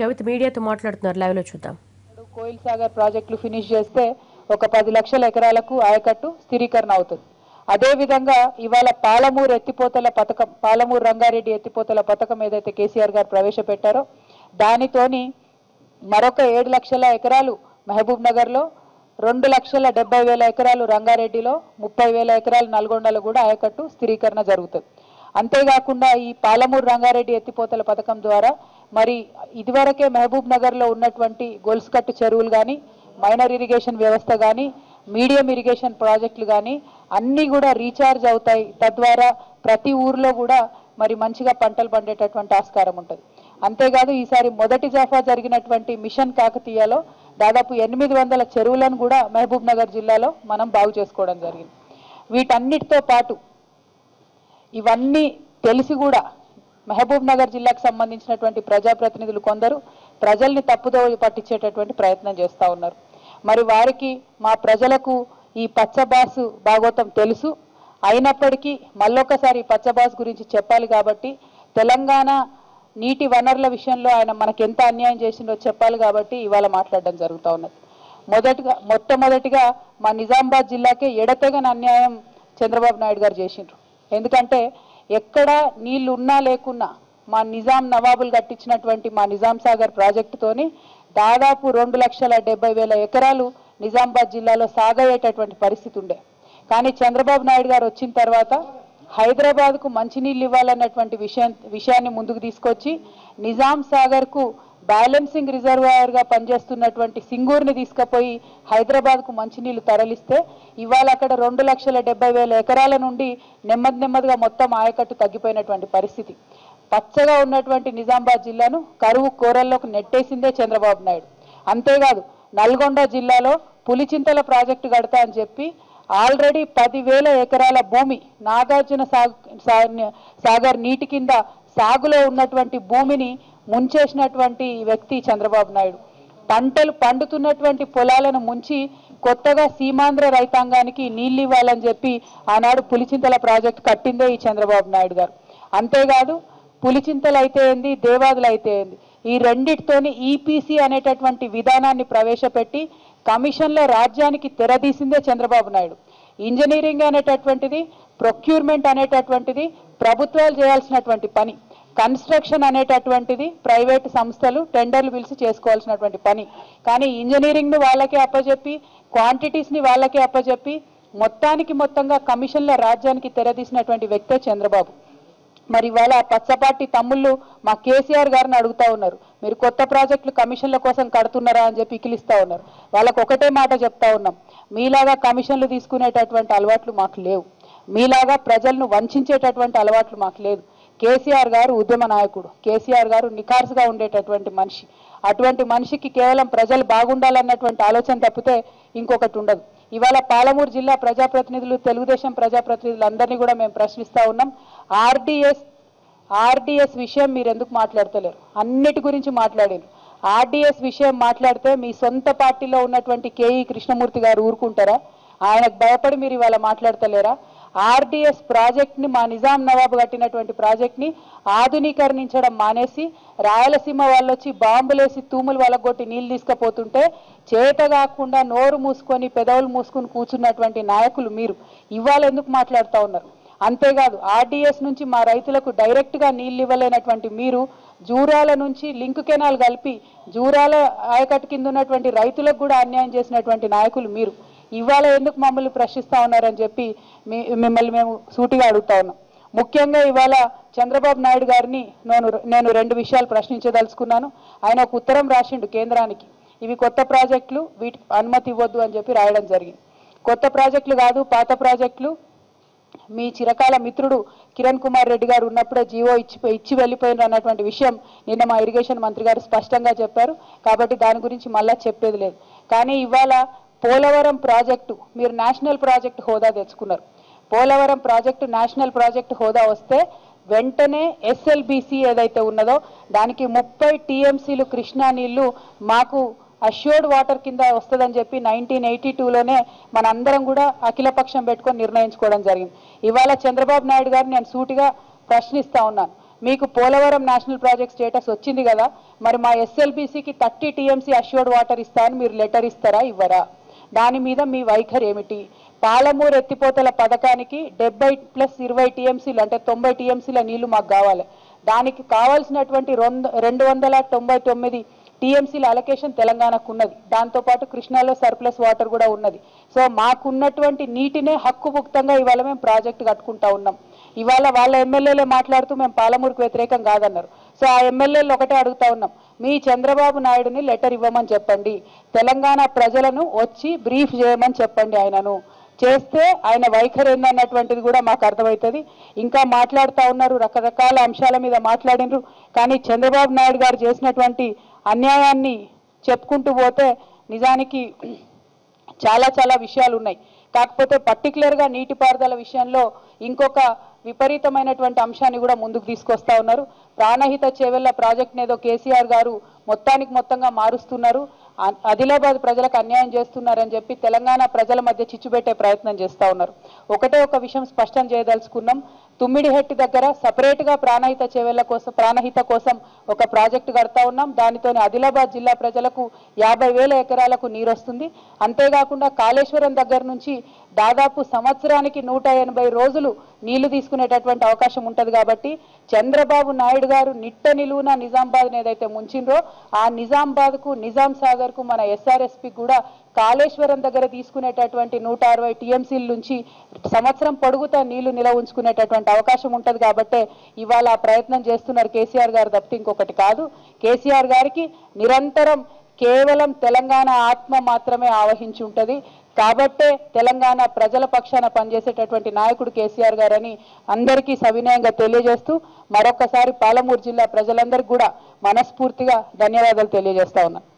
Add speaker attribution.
Speaker 1: కవిత మీడియాతో మాట్లాడుతున్నారు, లైవ్ లో చూద్దాం.
Speaker 2: కోయిల్ సాగర్ ప్రాజెక్టులు ఫినిష్ చేస్తే ఒక 10 లక్షల ఎకరాలకు ఆయకట్టు స్థిరీకరణ అవుతుంది. అదే విధంగా ఇవాళ పాలమూరు ఎత్తిపోతల పథకం, పాలమూరు రంగారెడ్డి ఎత్తిపోతల పథకం ఏదైతే కేసీఆర్ గారు ప్రవేశపెట్టారో దానితోని మరొక 7 లక్షల ఎకరాలు మహబూబ్ నగర్లో, 2,70,000 ఎకరాలు రంగారెడ్డిలో, 30,000 ఎకరాలు నల్గొండలో కూడా ఆయకట్టు స్థిరీకరణ జరుగుతుంది. అంతేకాకుండా ఈ పాలమూరు రంగారెడ్డి ఎత్తిపోతల పథకం ద్వారా మరి ఇదివరకే మహబూబ్ నగర్లో ఉన్నటువంటి గొలుసుకట్టు చెరువులు కానీ, మైనర్ ఇరిగేషన్ వ్యవస్థ కానీ, మీడియం ఇరిగేషన్ ప్రాజెక్టులు కానీ అన్నీ కూడా రీఛార్జ్ అవుతాయి. తద్వారా ప్రతి ఊర్లో కూడా మరి మంచిగా పంటలు పండేటటువంటి ఆస్కారం ఉంటుంది. అంతేకాదు ఈసారి మొదటి జాఫా జరిగినటువంటి మిషన్ కాకతీయలో దాదాపు 800 చెరువులను కూడా మహబూబ్ నగర్ జిల్లాలో మనం బాగు చేసుకోవడం జరిగింది. వీటన్నిటితో పాటు ఇవన్నీ తెలిసి కూడా మహబూబ్ నగర్ జిల్లాకు సంబంధించినటువంటి ప్రజాప్రతినిధులు కొందరు ప్రజల్ని తప్పుదోవ పట్టించేటటువంటి ప్రయత్నం చేస్తూ ఉన్నారు. మరి వారికి మా ప్రజలకు ఈ పచ్చబాసు భాగవతం తెలుసు. అయినప్పటికీ మళ్ళొకసారి ఈ పచ్చబాసు గురించి చెప్పాలి కాబట్టి, తెలంగాణ నీటి వనరుల విషయంలో ఆయన మనకు ఎంత అన్యాయం చేసిందో చెప్పాలి కాబట్టి ఇవాళ మాట్లాడడం జరుగుతూ ఉన్నది. మొట్టమొదటిగా మా నిజామాబాద్ జిల్లాకే ఎడతెగని అన్యాయం చంద్రబాబు నాయుడు గారు చేసిండ్రు. ఎందుకంటే ఎక్కడ నీళ్లు ఉన్నా లేకున్నా మా నిజాం నవాబులు కట్టించినటువంటి మా నిజాం సాగర్ ప్రాజెక్టుతోని దాదాపు 2,70,000 ఎకరాలు నిజామాబాద్ జిల్లాలో సాగయ్యేటటువంటి పరిస్థితి ఉండే. కానీ చంద్రబాబు నాయుడు గారు వచ్చిన తర్వాత హైదరాబాద్కు మంచినీళ్ళు ఇవ్వాలన్నటువంటి విషయాన్ని ముందుకు తీసుకొచ్చి నిజాం సాగర్కు బ్యాలెన్సింగ్ రిజర్వాయర్గా పనిచేస్తున్నటువంటి సింగూరుని తీసుకుపోయి హైదరాబాద్కు మంచినీళ్లు తరలిస్తే ఇవాళ అక్కడ 2,70,000 ఎకరాల నుండి నెమ్మదిగా మొత్తం ఆయకట్టు తగ్గిపోయినటువంటి పరిస్థితి. పచ్చగా ఉన్నటువంటి నిజామాబాద్ జిల్లాను కరువు కోరల్లోకి నెట్టేసిందే చంద్రబాబు నాయుడు. అంతేకాదు నల్గొండ జిల్లాలో పులిచింతల ప్రాజెక్టు కడతా అని చెప్పి ఆల్రెడీ 10,000 ఎకరాల భూమి నాగార్జున సాగర్ నీటి కింద సాగులో ఉన్నటువంటి భూమిని ముంచేసినటువంటి వ్యక్తి చంద్రబాబు నాయుడు. పంటలు పండుతున్నటువంటి పొలాలను ముంచి కొత్తగా సీమాంధ్ర రైతాంగానికి నీళ్ళు ఇవ్వాలని చెప్పి ఆనాడు పులిచింతల ప్రాజెక్టు కట్టిందే ఈ చంద్రబాబు నాయుడు గారు. అంతేకాదు పులిచింతలు అయితే ఏంది, దేవాదులు అయితే ఏంది, ఈ రెండిటితోని ఈపీసీ అనేటటువంటి విధానాన్ని ప్రవేశపెట్టి కమిషన్ల రాజ్యానికి తెరదీసిందే చంద్రబాబు నాయుడు. ఇంజనీరింగ్ అనేటటువంటిది, ప్రొక్యూర్మెంట్ అనేటటువంటిది ప్రభుత్వాలు చేయాల్సినటువంటి పని. కన్స్ట్రక్షన్ అనేటటువంటిది ప్రైవేటు సంస్థలు టెండర్లు పిలిచి చేసుకోవాల్సినటువంటి పని. కానీ ఇంజనీరింగ్ను వాళ్ళకే అప్పచెప్పి, క్వాంటిటీస్ని వాళ్ళకే అప్పచెప్పి మొత్తంగా కమిషన్ల రాజ్యానికి తెరదీసినటువంటి వ్యక్తే చంద్రబాబు. మరి ఇవాళ పచ్చపార్టీ తమ్ముళ్ళు మా కేసీఆర్ గారిని అడుగుతా ఉన్నారు, మీరు కొత్త ప్రాజెక్టులు కమిషన్ల కోసం కడుతున్నారా అని చెప్పి ఇకిలిస్తూ ఉన్నారు. వాళ్ళకు ఒకటే మాట చెప్తా ఉన్నాం, మీలాగా కమిషన్లు తీసుకునేటటువంటి అలవాట్లు మాకు లేవు, మీలాగా ప్రజలను వంచేటటువంటి అలవాట్లు మాకు లేదు. కేసీఆర్ గారు ఉద్యమ నాయకుడు, కేసీఆర్ గారు నిఖార్సుగా ఉండేటటువంటి మనిషి. అటువంటి మనిషికి కేవలం ప్రజలు బాగుండాలన్నటువంటి ఆలోచన తప్పితే ఇంకొకటి ఉండదు. ఇవాళ పాలమూరు జిల్లా ప్రజాప్రతినిధులు, తెలుగుదేశం ప్రజాప్రతినిధులు అందరినీ కూడా మేము ప్రశ్నిస్తూ ఉన్నాం. ఆర్డీఎస్ విషయం మీరు ఎందుకు మాట్లాడతలేరు? అన్నిటి గురించి మాట్లాడారు. ఆర్డీఎస్ విషయం మాట్లాడితే మీ సొంత పార్టీలో ఉన్నటువంటి కేఈ కృష్ణమూర్తి గారు ఊరుకుంటారా? ఆయనకు భయపడి మీరు ఇవాళ మాట్లాడతలేరా? ఆర్డీఎస్ ప్రాజెక్ట్ని, మా నిజాం నవాబు కట్టినటువంటి ప్రాజెక్ట్ని ఆధునీకరించడం మానేసి రాయలసీమ వాళ్ళు వచ్చి బాంబులేసి తూములు వలగొట్టి నీళ్ళు తీసుకుపోతుంటే చేత కాకుండా నోరు మూసుకొని పెదవులు మూసుకొని కూర్చున్నటువంటి నాయకులు మీరు ఇవాళ ఎందుకు మాట్లాడుతూ ఉన్నారు? అంతేకాదు ఆర్డీఎస్ నుంచి మా రైతులకు డైరెక్ట్గా నీళ్ళు ఇవ్వలేనటువంటి మీరు జూరాల నుంచి లింక్ కెనాల్ కలిపి జూరాల ఆయకట్టు కింద ఉన్నటువంటి రైతులకు కూడా అన్యాయం చేసినటువంటి నాయకులు మీరు. ఇవాళ ఎందుకు మమ్మల్ని ప్రశ్నిస్తూ ఉన్నారని చెప్పి మిమ్మల్ని మేము సూటిగా అడుగుతా ఉన్నాం. ముఖ్యంగా ఇవాళ చంద్రబాబు నాయుడు గారిని నేను 2 విషయాలు ప్రశ్నించదలుచుకున్నాను. ఆయన ఒక ఉత్తరం రాసిండు కేంద్రానికి, ఇవి కొత్త ప్రాజెక్టులు, వీటికి అనుమతి ఇవ్వద్దు అని చెప్పి రాయడం జరిగింది. కొత్త ప్రాజెక్టులు కాదు, పాత ప్రాజెక్టులు. మీ చిరకాల మిత్రుడు కిరణ్ కుమార్ రెడ్డి గారు ఉన్నప్పుడే జీవో ఇచ్చి వెళ్ళిపోయినారు అన్నటువంటి విషయం నిన్న మా ఇరిగేషన్ మంత్రి గారు స్పష్టంగా చెప్పారు. కాబట్టి దాని గురించి మళ్ళా చెప్పేది లేదు. కానీ ఇవాళ పోలవరం ప్రాజెక్టు మీరు నేషనల్ ప్రాజెక్టు హోదా తెచ్చుకున్నారు. పోలవరం ప్రాజెక్టు నేషనల్ ప్రాజెక్టు హోదా వస్తే వెంటనే ఎస్ఎల్బిసి ఏదైతే ఉన్నదో దానికి 30 టీఎంసీలు కృష్ణా నీళ్లు మాకు అష్యూర్డ్ వాటర్ కింద వస్తుందని చెప్పి 1982లోనే మనందరం కూడా అఖిలపక్షం పెట్టుకొని నిర్ణయించుకోవడం జరిగింది. ఇవాళ చంద్రబాబు నాయుడు గారిని నేను సూటిగా ప్రశ్నిస్తా ఉన్నాను, మీకు పోలవరం నేషనల్ ప్రాజెక్ట్ స్టేటస్ వచ్చింది కదా, మరి మా ఎస్ఎల్బీసీకి 30 టీఎంసీ అష్యూర్డ్ వాటర్ ఇస్తా అని మీరు లెటర్ ఇస్తారా ఇవ్వరా? దాని మీద మీ వైఖరి ఏమిటి? పాలమూరు ఎత్తిపోతల పథకానికి 70+20 టీఎంసీలు అంటే 90 టీఎంసీల నీళ్లు మాకు కావాలి. దానికి కావాల్సినటువంటి 299 టీఎంసీల అలొకేషన్ తెలంగాణకు ఉన్నది. దాంతోపాటు కృష్ణాలో సర్ప్లస్ వాటర్ కూడా ఉన్నది. సో మాకున్నటువంటి నీటినే హక్కుముక్తంగా ఇవాళ మేము ప్రాజెక్టు కట్టుకుంటా ఉన్నాం. ఇవాళ వాళ్ళ ఎమ్మెల్యేలే మాట్లాడుతూ మేము పాలమూరుకు వ్యతిరేకం కాదన్నారు. సో ఆ ఎమ్మెల్యేలు ఒకటే అడుగుతా ఉన్నాం, మీ చంద్రబాబు నాయుడుని లెటర్ ఇవ్వమని చెప్పండి, తెలంగాణ ప్రజలను వచ్చి బ్రీఫ్ చేయమని చెప్పండి. ఆయనను చేస్తే ఆయన వైఖరి ఏందన్నటువంటిది కూడా మాకు అర్థమవుతుంది. ఇంకా మాట్లాడుతూ ఉన్నారు, రకరకాల అంశాల మీద మాట్లాడినరు. కానీ చంద్రబాబు నాయుడు గారు చేసినటువంటి అన్యాయాన్ని చెప్పుకుంటూ పోతే నిజానికి చాలా చాలా విషయాలు ఉన్నాయి. కాకపోతే పర్టికులర్గా నీటిపారుదల విషయంలో ఇంకొక విపరీతమైనటువంటి అంశాన్ని కూడా ముందుకు తీసుకొస్తా ఉన్నారు. ప్రాణహిత చేవెళ్ల ప్రాజెక్ట్ని ఏదో కేసీఆర్ గారు మొత్తంగా మారుస్తున్నారు, ఆదిలాబాద్ ప్రజలకు అన్యాయం చేస్తున్నారని చెప్పి తెలంగాణ ప్రజల మధ్య చిచ్చుపెట్టే ప్రయత్నం చేస్తూ ఉన్నారు. ఒకటే ఒక విషయం స్పష్టం చేయదలుచుకున్నాం, తుమ్మిడిహెట్టి దగ్గర సపరేట్గా ప్రాణహిత కోసం ఒక ప్రాజెక్టు కడతా ఉన్నాం. దానితోనే ఆదిలాబాద్ జిల్లా ప్రజలకు 50,000 ఎకరాలకు నీరు వస్తుంది. అంతేకాకుండా కాళేశ్వరం దగ్గర నుంచి దాదాపు సంవత్సరానికి 180 రోజులు నీళ్లు తీసుకునేటటువంటి అవకాశం ఉంటుంది. కాబట్టి చంద్రబాబు నాయుడు గారు నిట్ట నిలువున నిజామాబాద్ని ఏదైతే ముంచిండ్రో ఆ నిజామాబాద్కు, నిజాం సాగర్కు, మన ఎస్ఆర్ఎస్పి కూడా కాళేశ్వరం దగ్గర తీసుకునేటటువంటి 160 టీఎంసీల నుంచి సంవత్సరం పొడుగుతా నీళ్లు నిలవ ఉంచుకునేటటువంటి అవకాశం ఉంటుంది. కాబట్టి ఇవాళ ఆ ప్రయత్నం చేస్తున్నారు కేసీఆర్ గారు తప్పితే ఇంకొకటి కాదు. కేసీఆర్ గారికి నిరంతరం కేవలం తెలంగాణ ఆత్మ మాత్రమే ఆవహించి ఉంటుంది. కాబట్టే తెలంగాణ ప్రజల పక్షాన పనిచేసేటటువంటి నాయకుడు కేసీఆర్ గారని అందరికీ సవినయంగా తెలియజేస్తూ మరొకసారి పాలమూరు జిల్లా ప్రజలందరికీ కూడా మనస్ఫూర్తిగా ధన్యవాదాలు తెలియజేస్తా ఉన్నాను.